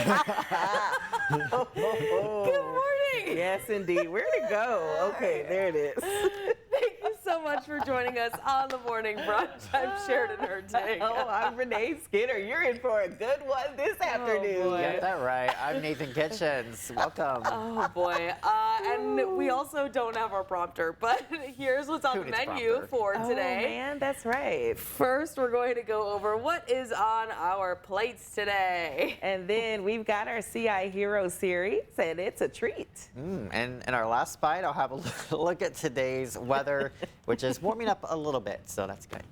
Good morning. Yes, indeed. Where'd it go? Okay, there it is. Thank you so much for joining us on the morning brunch. I'm Sheridan Hurtig. Oh, I'm Renee Skinner. You're in for a good one this afternoon. boy. You got that right. I'm Nathan Kitchens. Welcome. Oh boy. And we also don't have our prompter, but here's what's on Who the needs menu prompter? for Oh, today. man, that's right. First, we're going to go over what is on our plates today. And then we've got our CI Hero series, and it's a treat. And in our last bite, I'll have a look at today's weather, which is warming up a little bit, so that's good.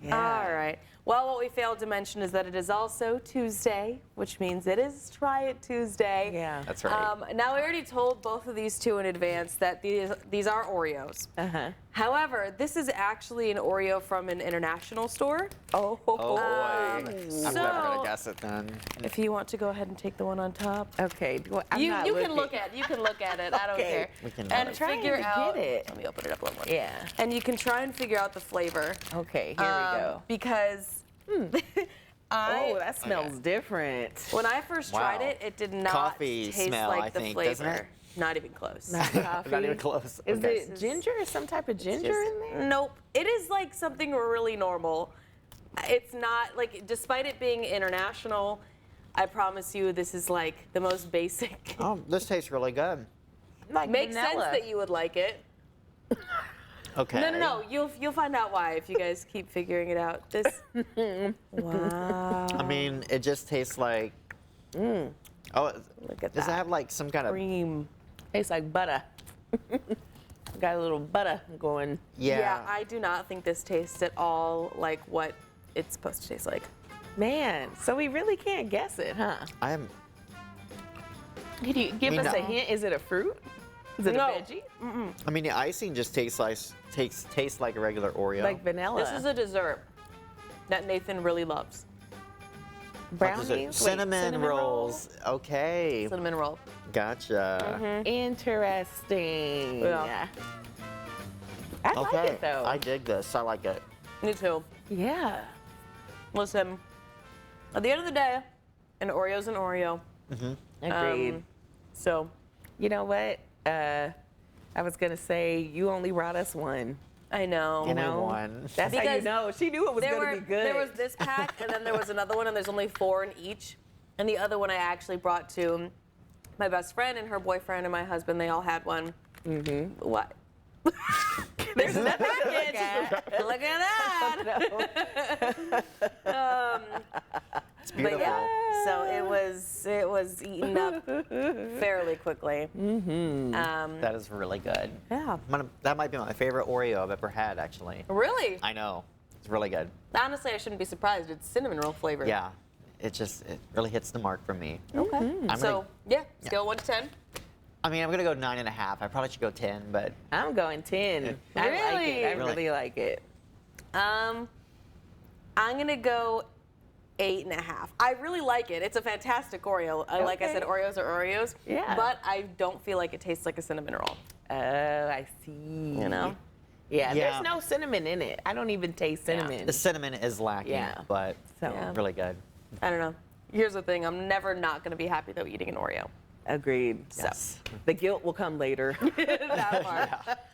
All right. Well, what we failed to mention is that it is also Tuesday, which means it is Try It Tuesday. Yeah. That's right. Now, we already told both of these two in advance that these are Oreos. Uh-huh. However, this is actually an Oreo from an international store. Oh, Oh boy. I'm so- never gonna guess it then. If you want to go ahead and take the one on top. okay. Well, I'm You not can looking. look at it. I don't Okay. care. We can and notice. Trying figure to out. get it. Let me open it up a little more. Yeah. And you can try and figure out the flavor. Okay, here we go. Because Oh, that smells different. when I first tried Wow. it, it did not Coffee taste smell, like I the think, flavor. doesn't it? Not even close. Not coffee. Not even close. Is Okay. it ginger? Is some type of ginger Just- in there? Nope. It is like something really normal. It's not like, despite it being international, I promise you this is like the most basic. Oh, this tastes really good. Like Makes vanilla. sense that you would like it. Okay. No. You'll find out why if you guys keep figuring it out. This. Wow. I mean, it just tastes like. Oh, Look at does it that. have like some kind of? Cream. Tastes like butter. Got a little butter going. Yeah, I do not think this tastes at all like what it's supposed to taste like. Man, so we really can't guess it, huh? I am. Could you give us a no. hint? Is it a fruit? Is it No. a veggie? I mean, the icing just tastes like a regular Oreo. Like vanilla? This is a dessert that Nathan really loves. What is it? brownies? Wait, Cinnamon rolls. Okay. Cinnamon roll. Gotcha. Interesting. Yeah. I like Okay. it though. I dig this. I like it. Me too. Yeah. Listen, at the end of the day, an Oreo's an Oreo. Agreed. So, You know what? I was gonna say you only brought us one. I know. You Only know, one. that's how you Because know. She knew it was there gonna be good. was this pack, and then there was another one, and there's only 4 in each. And the other one I actually brought to my best friend and her boyfriend and my husband. They all had one. Mm-hmm. What? There's nothing to look Package. at. Look at that. It's But beautiful. yeah, so it was eaten up fairly quickly. That is really good. Yeah. That might be my favorite Oreo I've ever had, actually. Really? I know. It's really good. Honestly, I shouldn't be surprised. It's cinnamon roll flavored. Yeah. It really hits the mark for me. Okay. I'm So, yeah, scale 1 to 10. I mean, I'm gonna go 9.5. I probably should go 10, but I'm going 10. I like Really? it. I Really? really like it. I'm gonna go 8.5. I really like it. It's a fantastic Oreo. Like I Okay. said, Oreos are Oreos. Yeah. But I don't feel like it tastes like a cinnamon roll. Oh, I see. You know? Yeah, Yeah. there's no cinnamon in it. I don't even taste cinnamon. the cinnamon is lacking. Yeah. But So, Yeah. really good. I don't know. Here's the thing. I'm never not gonna be happy though eating an Oreo. agreed. Yes. The guilt will come later. That part.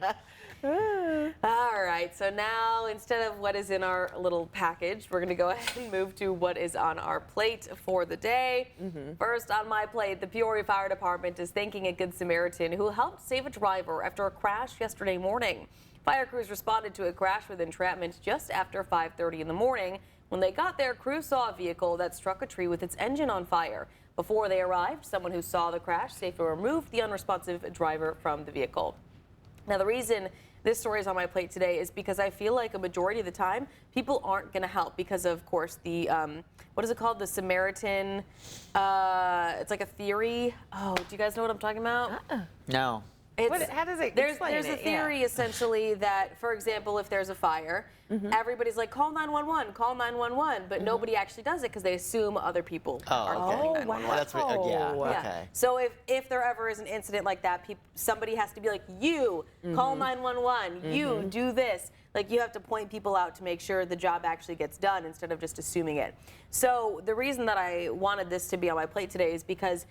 All right, so now instead of what is in our little package, we're gonna go ahead and move to what is on our plate for the day. First on my plate, the Peoria Fire Department is thanking a Good Samaritan who helped save a driver after a crash yesterday morning. Fire crews responded to a crash with entrapment just after 5:30 in the morning. When they got there, crews saw a vehicle that struck a tree with its engine on fire. Before they arrived, someone who saw the crash safely removed the unresponsive driver from the vehicle. Now, the reason this story is on my plate today is because I feel like a majority of the time, people aren't going to help because of course, the, what is it called? The Samaritan, it's like a theory. Oh, do you guys know what I'm talking about? No. How does it There's explain a it? theory essentially that, for example, if there's a fire, everybody's like, call 911, call 911, but nobody actually does it because they assume other people are calling 911. wow. That's yeah. Yeah. Okay. So if there ever is an incident like that, somebody has to be like, you call 911, you do this. Like, you have to point people out to make sure the job actually gets done instead of just assuming it. So the reason that I wanted this to be on my plate today is because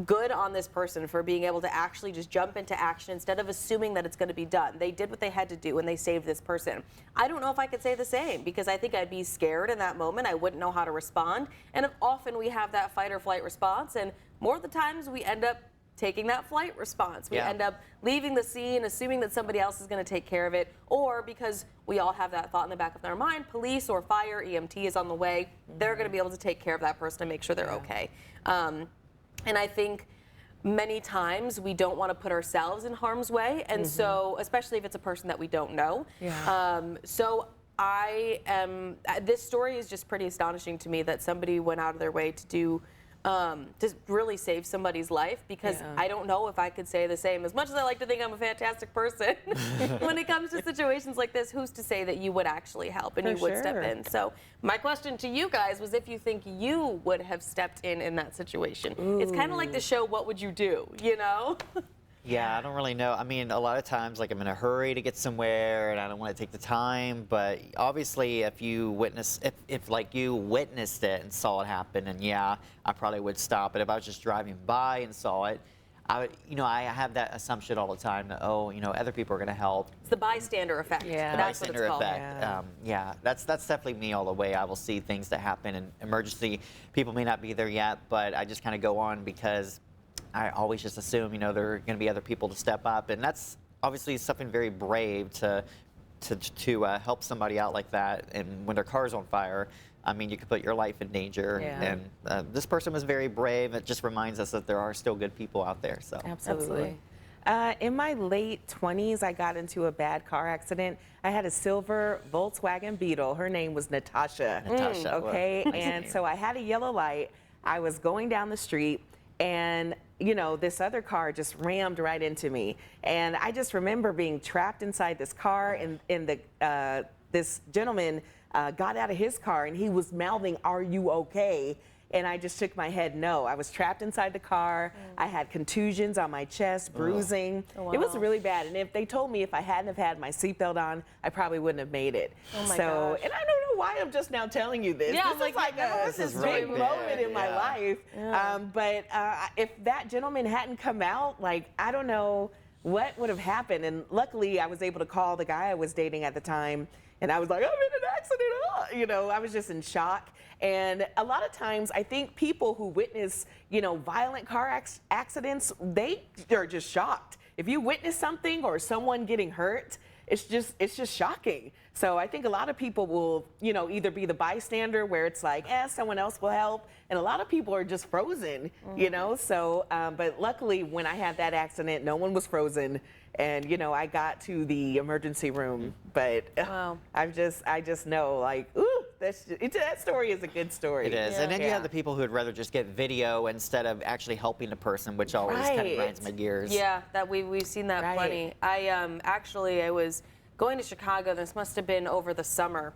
good on this person for being able to actually just jump into action instead of assuming that it's going to be done. They did what they had to do and they saved this person. I don't know if I could say the same because I think I'd be scared in that moment. I wouldn't know how to respond. And often we have that fight or flight response, and more of the times we end up taking that flight response. We end up leaving the scene, assuming that somebody else is going to take care of it, or because we all have that thought in the back of our mind, police or fire, EMT is on the way, they're going to be able to take care of that person and make sure they're okay. And I think many times we don't want to put ourselves in harm's way, and so, especially if it's a person that we don't know. So this story is just pretty astonishing to me that somebody went out of their way to do to really save somebody's life, because I don't know if I could say the same. As much as I like to think I'm a fantastic person, when it comes to situations like this, who's to say that you would actually help and you would step in? So my question to you guys was if you think you would have stepped in that situation. It's kind of like the show, What Would You Do, you know? Yeah, I don't really know. I mean, a lot of times, like, I'm in a hurry to get somewhere, and I don't want to take the time. But obviously, if you witnessed it and saw it happen, and yeah, I probably would stop. But if I was just driving by and saw it, I have that assumption all the time that, other people are going to help. It's the bystander effect. Yeah, that's what it's called. That's definitely me all the way. I will see things that happen in emergency. People may not be there yet, but I just kind of go on because I always just assume, there are going to be other people to step up, and that's obviously something very brave to help somebody out like that. And when their car's on fire, I mean, you could put your life in danger. Yeah. And this person was very brave. It just reminds us that there are still good people out there. So Absolutely. In my late 20s, I got into a bad car accident. I had a silver Volkswagen Beetle. Her name was Natasha. Natasha. Okay, Well, and so I had a yellow light. I was going down the street, and this other car just rammed right into me. And I just remember being trapped inside this car, and this gentleman got out of his car, and he was mouthing, "Are you okay?" And I just shook my head no. I was trapped inside the car. I had contusions on my chest, bruising. Oh, wow. It was really bad. And if they told me if I hadn't have had my seatbelt on, I probably wouldn't have made it. Oh my so, gosh. and I don't know why I'm just now telling you this. Yeah, this is like this this is really big big, moment in my yeah. life. But if that gentleman hadn't come out, I don't know what would have happened. And luckily, I was able to call the guy I was dating at the time. And I was like, I'm in an accident. I was just in shock. And a lot of times, I think people who witness, violent car accidents, they are just shocked. If you witness something or someone getting hurt, it's just shocking. So I think a lot of people will, either be the bystander where it's like, someone else will help. And a lot of people are just frozen, So, but luckily when I had that accident, no one was frozen. And, I got to the emergency room. But Wow. I just know, ooh, that story is a good story. it is. Yeah. And then you have the people who would rather just get video instead of actually helping a person, which always kind of Right. grinds my gears. Yeah, that we've seen that Right. plenty. I was going to Chicago. This must have been over the summer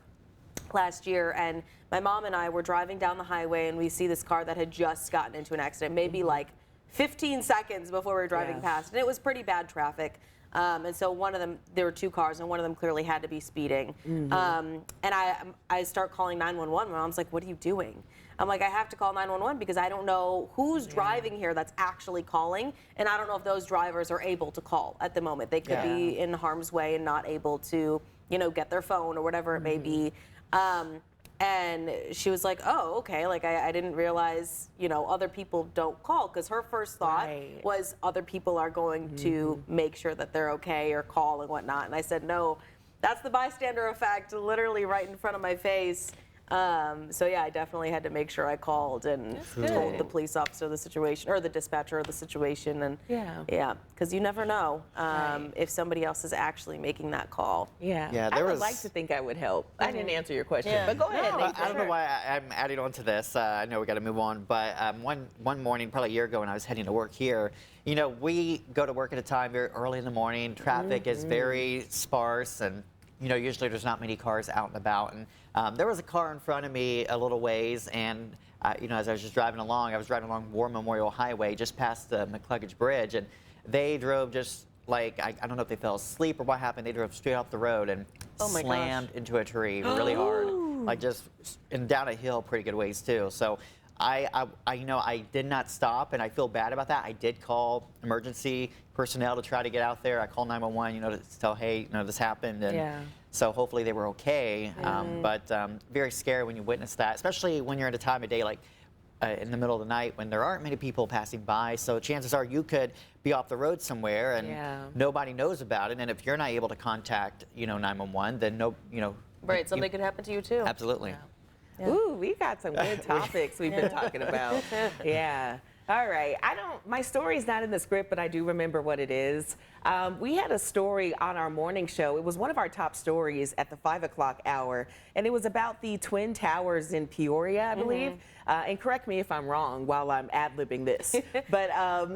last year, and my mom and I were driving down the highway, and we see this car that had just gotten into an accident, maybe like 15 seconds before we were driving past, and it was pretty bad traffic. And so there were two cars, and one of them clearly had to be speeding. And I start calling 911. My mom's like, "What are you doing?" I'm like, "I have to call 911 because I don't know who's driving here that's actually calling, and I don't know if those drivers are able to call at the moment. They could be in harm's way and not able to, get their phone or whatever it may be." And she was like, "Oh, okay. I didn't realize, other people don't call," because her first thought was other people are going to make sure that they're okay or call and whatnot. And I said, "No, that's the bystander effect, literally right in front of my face." So yeah, I definitely had to make sure I called and told good. the police officer the situation, or the dispatcher of the situation, and yeah, because you never know if somebody else is actually making that call. Yeah, I there would was- like to think I would help. I didn't answer your question, Yeah. but go ahead. No, Nathan. I don't know why I'm adding on to this. I know we got to move on, but one morning, probably a year ago, when I was heading to work here, you know, we go to work at a time very early in the morning. Traffic is very sparse, and you know, usually there's not many cars out and about. And there was a car in front of me a little ways, and you know, as I was just driving along, I was driving along War Memorial Highway, just past the McCluggage Bridge, and they drove just like, I don't know if they fell asleep or what happened. They drove straight off the road and Oh my gosh. slammed into a tree really hard, like just and down a hill pretty good ways too. So you know, I did not stop, and I feel bad about that. I did call emergency personnel to try to get out there. I called 911, you know, to tell, hey, you know, this happened, and so hopefully they were okay. But very scary when you witness that, especially when you're at a time of day like in the middle of the night when there aren't many people passing by. So chances are you could be off the road somewhere and nobody knows about it. And if you're not able to contact, you know, 911, then you know, Right, something could happen to you too. absolutely. Yeah. Ooh, we got some good topics we've been talking about. Yeah. All right. My story's not in the script, but I do remember what it is. We had a story on our morning show. It was one of our top stories at the 5 o'clock hour, and it was about the Twin Towers in Peoria, I believe. And correct me if I'm wrong while I'm ad-libbing this. But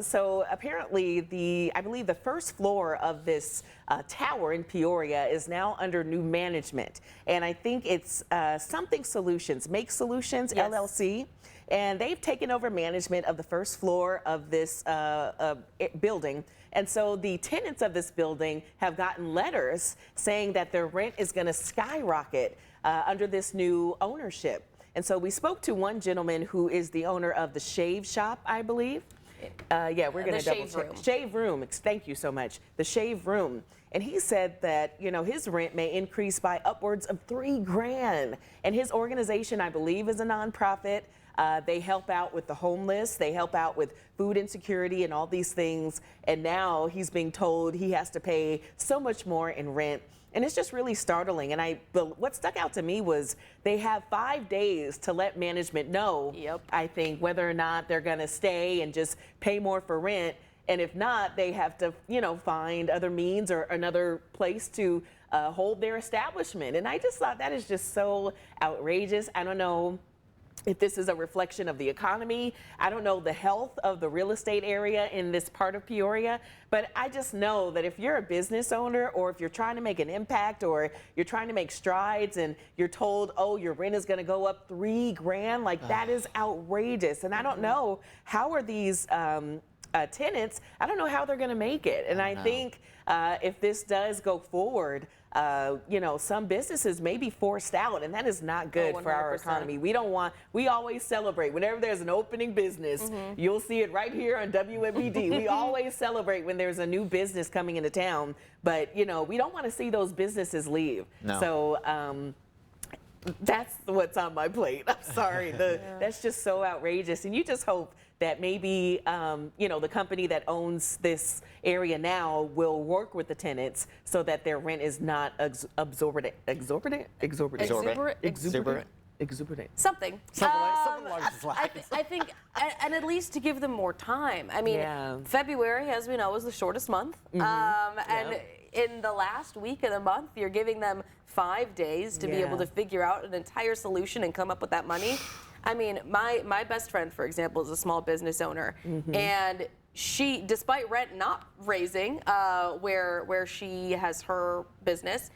so apparently I believe the first floor of this tower in Peoria is now under new management. And I think it's Something Solutions, Make Solutions, Yes. LLC. And they've taken over management of the first floor of this building. And so the tenants of this building have gotten letters saying that their rent is going to skyrocket under this new ownership. And so we spoke to one gentleman who is the owner of the Shave Shop, I believe. Yeah, we're going to double Shave check. Room. Shave Room. Thank you so much. The Shave Room. And he said that, you know, his rent may increase by upwards of $3 grand. And his organization, I believe, is a nonprofit. They help out with the homeless. They help out with food insecurity and all these things. And now he's being told he has to pay so much more in rent. And it's just really startling. And what stuck out to me was they have 5 days to let management know, I think, whether or not they're going to stay and just pay more for rent. And if not, they have to, you know, find other means or another place to hold their establishment. And I just thought that is just so outrageous. I don't know if this is a reflection of the economy. I don't know the health of the real estate area in this part of Peoria, but I just know that if you're a business owner or if you're trying to make an impact or you're trying to make strides and you're told, oh, your rent is going to go up $3 grand, like that is outrageous. And I don't know, how are these tenants, I don't know how they're going to make it. And I think if this does go forward, you know, some businesses may be forced out, and that is not good for our 100%. economy. We always celebrate whenever there's an opening business. You'll see it right here on WMBD. We always celebrate when there's a new business coming into town, but you know, we don't want to see those businesses leave. No. So that's what's on my plate. I'm sorry. That's just so outrageous. And you just hope that maybe, you know, the company that owns this area now will work with the tenants so that their rent is not exorbitant. Something. Something along those lines. I think, and at least to give them more time. I mean, February, as we know, is the shortest month. And in the last week of the month, you're giving them 5 days to be able to figure out an entire solution and come up with that money. I mean, my best friend, for example, is a small business owner, and she, despite rent not raising where she has her business,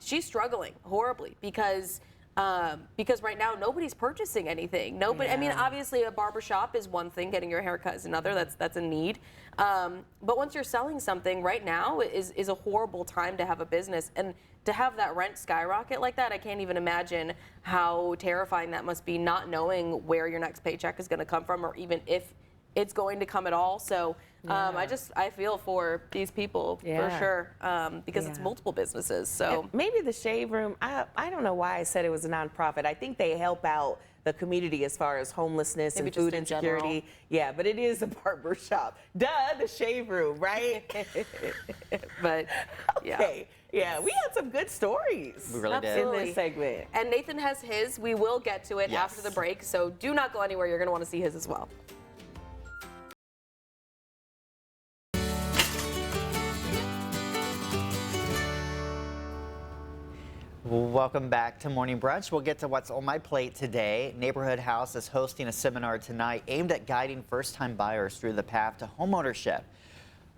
she's struggling horribly because right now nobody's purchasing anything. Nobody. I mean, obviously a barbershop is one thing, getting your haircut is another. That's a need. But once you're selling something, right now is a horrible time to have a business, and to have that rent skyrocket like that, I can't even imagine how terrifying that must be, not knowing where your next paycheck is going to come from, or even if it's going to come at all. So I feel for these people for sure because it's multiple businesses. So and maybe the Shave Room, I don't know why I said it was a nonprofit. I think they help out the community as far as homelessness Maybe and just food in insecurity. general. Yeah, but it is a barber shop. Duh, the Shave Room, right? but yeah. Okay. Yeah, we had some good stories We really did. in Absolutely. this segment. And Nathan has his. We will get to it Yes. after the break, so do not go anywhere. You're going to want to see his as well. Welcome back to Morning Brunch. We'll get to what's on my plate today. Neighborhood House is hosting a seminar tonight aimed at guiding first-time buyers through the path to homeownership.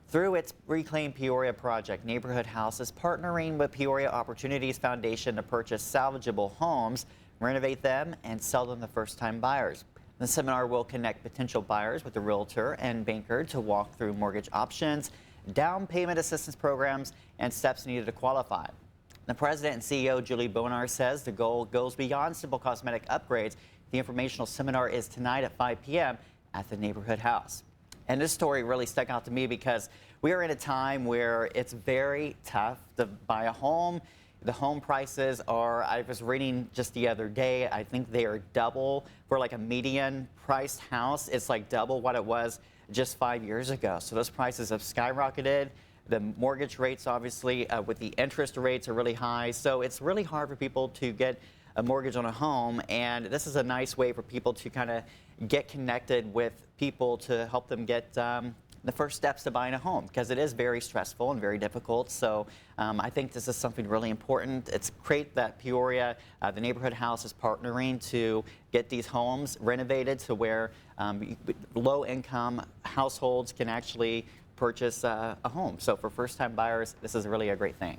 Through its Reclaim Peoria project, Neighborhood House is partnering with Peoria Opportunities Foundation to purchase salvageable homes, renovate them, and sell them to first-time buyers. The seminar will connect potential buyers with a realtor and banker to walk through mortgage options, down payment assistance programs, and steps needed to qualify. The president and CEO, Julie Bonar, says the goal goes beyond simple cosmetic upgrades. The informational seminar is tonight at 5 p.m. at the Neighborhood House. And this story really stuck out to me because we are in a time where it's very tough to buy a home. The home prices are, I was reading just the other day, I think they are double for like a median priced house. It's like double what it was just 5 years ago. So those prices have skyrocketed. The mortgage rates, obviously, with the interest rates are really high. So it's really hard for people to get a mortgage on a home. And this is a nice way for people to kind of get connected with people to help them get the first steps to buying a home, because it is very stressful and very difficult. So I think this is something really important. It's great that Peoria, the Neighborhood House, is partnering to get these homes renovated to where low-income households can actually purchase a home. So for first-time buyers, this is really a great thing.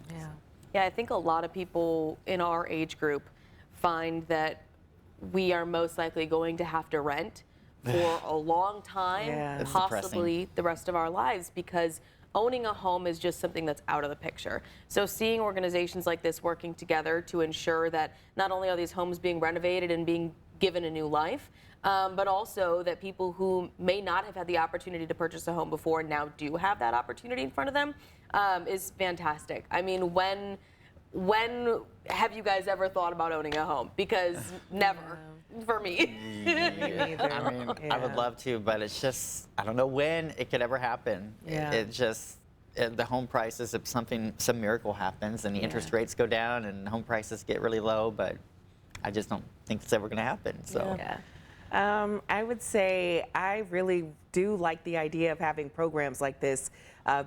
Yeah, I think a lot of people in our age group find that we are most likely going to have to rent for a long time, Yeah. It's possibly the rest of our lives, because owning a home is just something that's out of the picture. So seeing organizations like this working together to ensure that not only are these homes being renovated and being given a new life, but also that people who may not have had the opportunity to purchase a home before now do have that opportunity in front of them is fantastic. I mean, when have you guys ever thought about owning a home? Because never for me. I mean, I would love to, but it's just, I don't know when it could ever happen. Yeah. It just, the home prices, if some miracle happens and the interest rates go down and home prices get really low, but I just don't think it's ever going to happen. So. Yeah. I would say I really do like the idea of having programs like this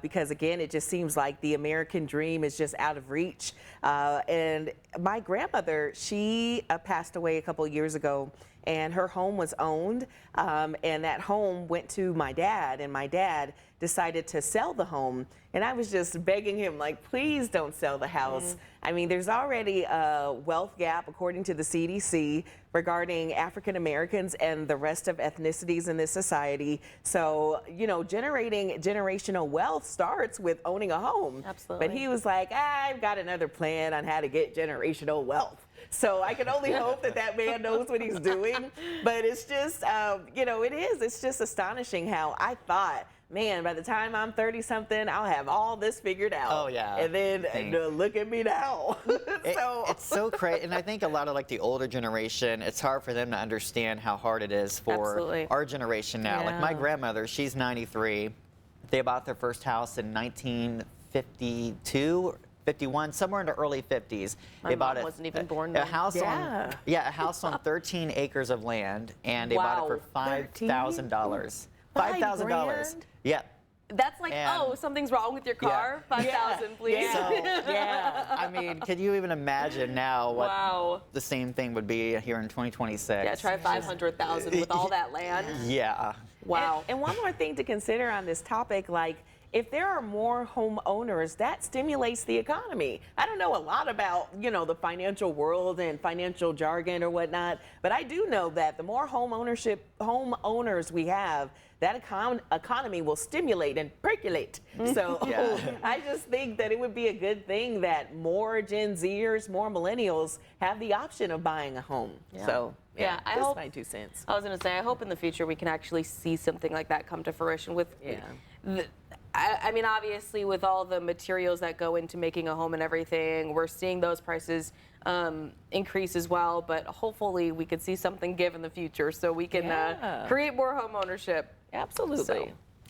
because, again, it just seems like the American dream is just out of reach. And my grandmother, she passed away a couple of years ago, and her home was owned, and that home went to my dad, and my dad decided to sell the home. And I was just begging him, like, please don't sell the house. I mean, there's already a wealth gap, according to the CDC, regarding African Americans and the rest of ethnicities in this society. So, you know, generating generational wealth starts with owning a home. Absolutely. But he was like, I've got another plan on how to get generational wealth. So I can only hope that that man knows what he's doing. But it's just, you know, it's just astonishing how I thought, man, by the time I'm 30-something, I'll have all this figured out. Oh, yeah. And then look at me now. It's so crazy. And I think a lot of like the older generation, it's hard for them to understand how hard it is for Absolutely. our generation now. Like my Yeah. grandmother, she's 93. They bought their first house in 1952, 51, somewhere in the early 50s. My mom wasn't even born a then. house on a house on 13 acres of land, and they bought it for Wow. $5,000. $5,000. $5,000? Yeah. That's like, And- oh, something's wrong with your car? 5,000, please. Yeah. So, Yeah. I mean, can you even imagine now what Wow. the same thing would be here in 2026? Yeah, try 500,000 with all that land. Yeah. Wow. And one more thing to consider on this topic, like, if there are more homeowners, that stimulates the economy. I don't know a lot about, you know, the financial world and financial jargon or whatnot, but I do know that the more homeowners we have, that economy will stimulate and percolate. So Yeah. I just think that it would be a good thing that more Gen Zers, more millennials have the option of buying a home. So Yeah, I just hope- my 2 cents. I was going to say, I hope in the future we can actually see something like that come to fruition with Yeah. I mean, obviously, with all the materials that go into making a home and everything, we're seeing those prices increase as well. But hopefully, we could see something give in the future so we can create more home ownership. Absolutely. So,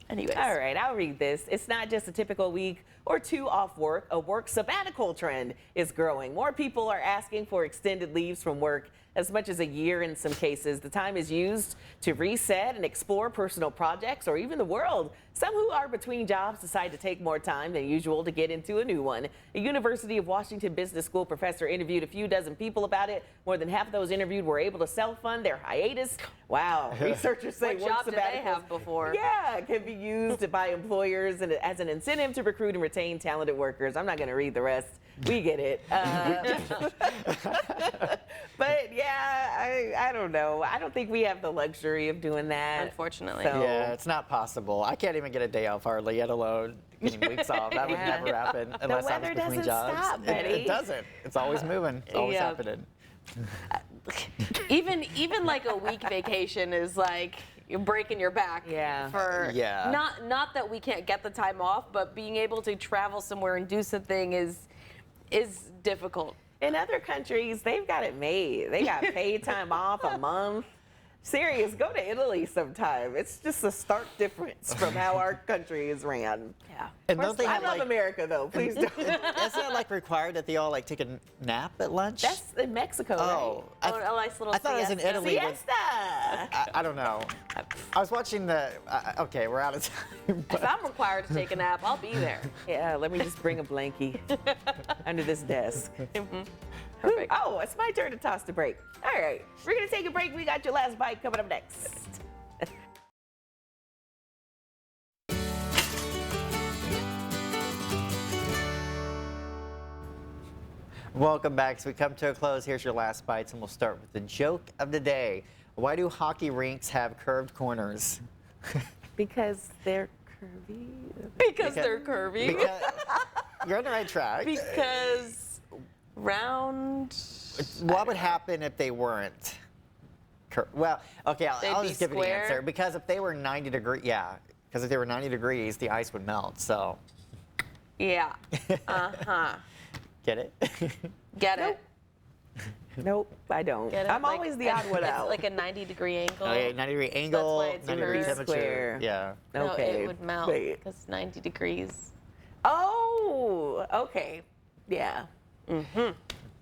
anyways. All right, I'll read this. It's not just a typical week or two off work. A work sabbatical trend is growing. More people are asking for extended leaves from work, as much as a year in some cases. The time is used to reset and explore personal projects or even the world. Some who are between jobs decide to take more time than usual to get into a new one. A University of Washington Business School professor interviewed a few dozen people about it. More than half of those interviewed were able to self-fund their hiatus. Wow. Researchers say What job did they have before? Yeah, can be used by employers and as an incentive to recruit and retain talented workers. I'm not going to read the rest. We get it. But yeah, I don't know. I don't think we have the luxury of doing that. Unfortunately. So- Yeah, it's not possible. I can't even get a day off hardly, let alone getting weeks off. That would never happen unless I was weather between doesn't jobs. stop, It Betty. doesn't. It's always moving. It's always Yeah. happening. Even like a week vacation is like you're breaking your back. Yeah. For Yeah. not that we can't get the time off, but being able to travel somewhere and do something is difficult. In other countries, they've got it made. They got paid time off a month. Serious, go to Italy sometime. It's just a stark difference from how our country is ran. Yeah. And don't they I have love like, America though. Please don't. isn't it like required that they all like take a nap at lunch? That's in Mexico, oh, right? A nice little I thought it was in siesta. Italy. with- Siesta. I don't know. I was watching the. Okay, we're out of time. If I'm required to take a nap, I'll be there. Yeah, let me just bring a blankie under this desk. Perfect. Oh, it's my turn to toss the break. All right, we're gonna take a break. We got your last bite coming up next. Welcome back. As we come to a close, here's your last bites, and we'll start with the joke of the day. Why do hockey rinks have curved corners? Because they're curvy. Because they're curvy. Because you're on the right track. Because round. What would happen if they weren't? Well, okay, They'd I'll be just give you the square? answer. Because if they were 90 degrees, yeah. Because if they were 90 degrees, the ice would melt. So, Yeah. get it? Get it? Nope, I don't. Get it? I'm Like, always the odd one it's out. like a 90-degree angle. Okay, 90-degree angle, why it's 90-degree curved. temperature. Square. Yeah. No, Okay. it would melt Wait. because 90 degrees. Oh, okay. Yeah.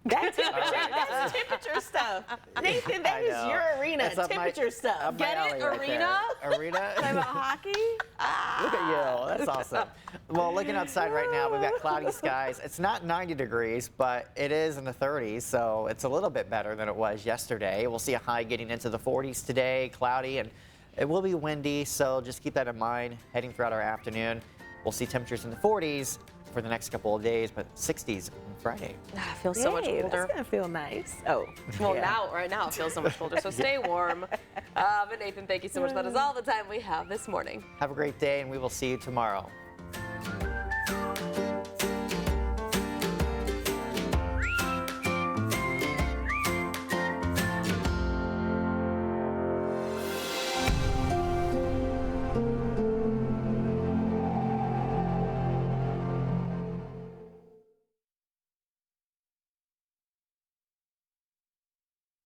That's temperature stuff. Nathan, that I is know. your arena. It's up my- Temperature stuff. up my Get it? alley right Arena? there. Arena? Talking about hockey? Look at you. That's awesome. Well, looking outside right now, we've got cloudy skies. It's not 90 degrees, but it is in the 30s, so it's a little bit better than it was yesterday. We'll see a high getting into the 40s today, cloudy, and it will be windy, so just keep that in mind heading throughout our afternoon. We'll see temperatures in the 40s for the next couple of days, but 60s on Friday. I feel so much Yay, colder. That's gonna feel nice. Oh, Well, yeah. right now it feels so much colder, so stay warm. But Nathan, thank you so much. That is all the time we have this morning. Have a great day, and we will see you tomorrow.